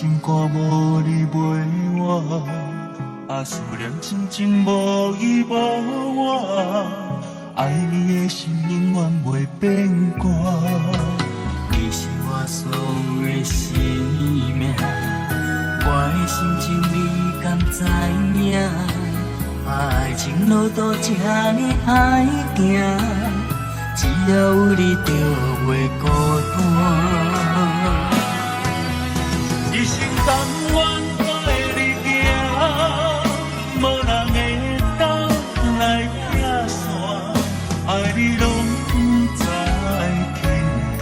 心肝无你陪我，啊思念亲情无伊无我，爱你的心永远袂变卦。你是我所有的生命，我的心情你敢知影？爱情路途这呢歹行，只要有你就袂孤单。一生甘愿陪你行，无人会当来拆散，爱你拢不知轻重，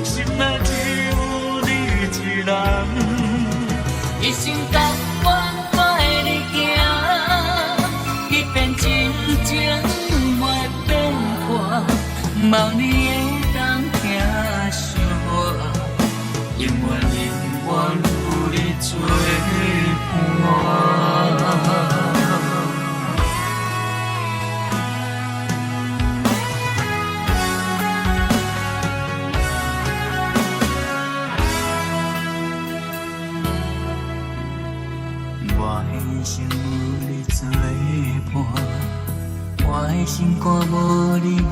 心内只有你一人。一生甘愿陪你行，一片真情袂变卦，望你会当听惜我，永远有你作伴。我的心有你作伴，我的心肝无你陪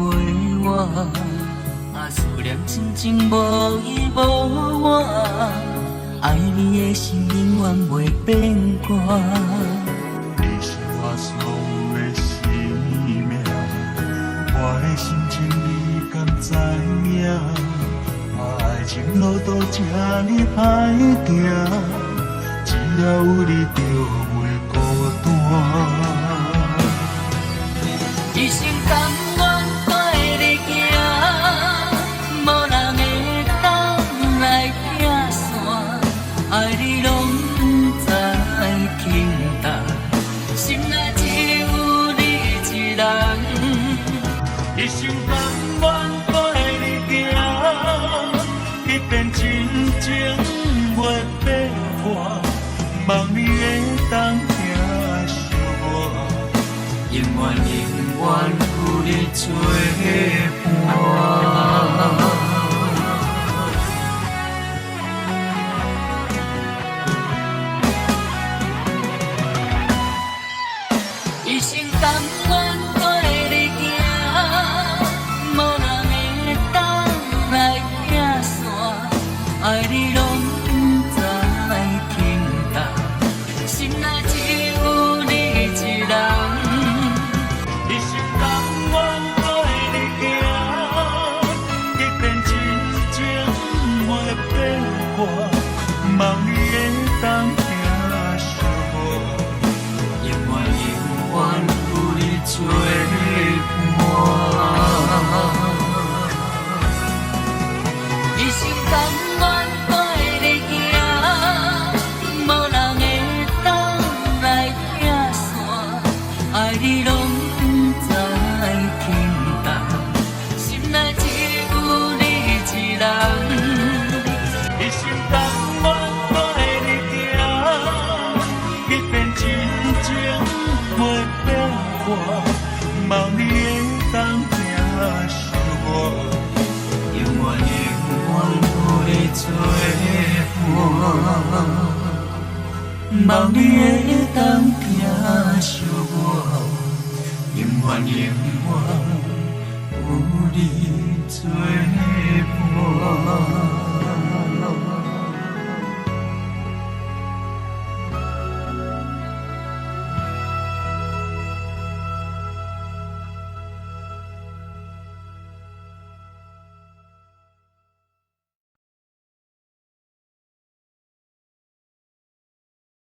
我，啊思念亲情无伊无我。爱你的心永远袂变卦，你是我所有的生命，我的心情你敢知影？爱情路途这呢歹行，只要有你就袂孤单。一生甘愿陪你行，无人会当来拆散。爱你拢不知轻重，心内只有你一人。一生甘愿陪你行，一片真情袂变卦，望你会当听惜我，永远有你作伴。一生甘愿陪你行，无人会当来拆散，爱你拢不知轻重，心内只有你一人。一生甘愿陪你行，一片真情袂变卦，望你会当听惜我，永远有你作伴。一生甘愿陪你行，无人会当来拆散，爱你拢不知轻重，心内只有你一人。一生甘愿陪你行，一片真情袂变卦，望你会当听惜我，永远有你作伴。望你会当听惜我，永远有你作伴。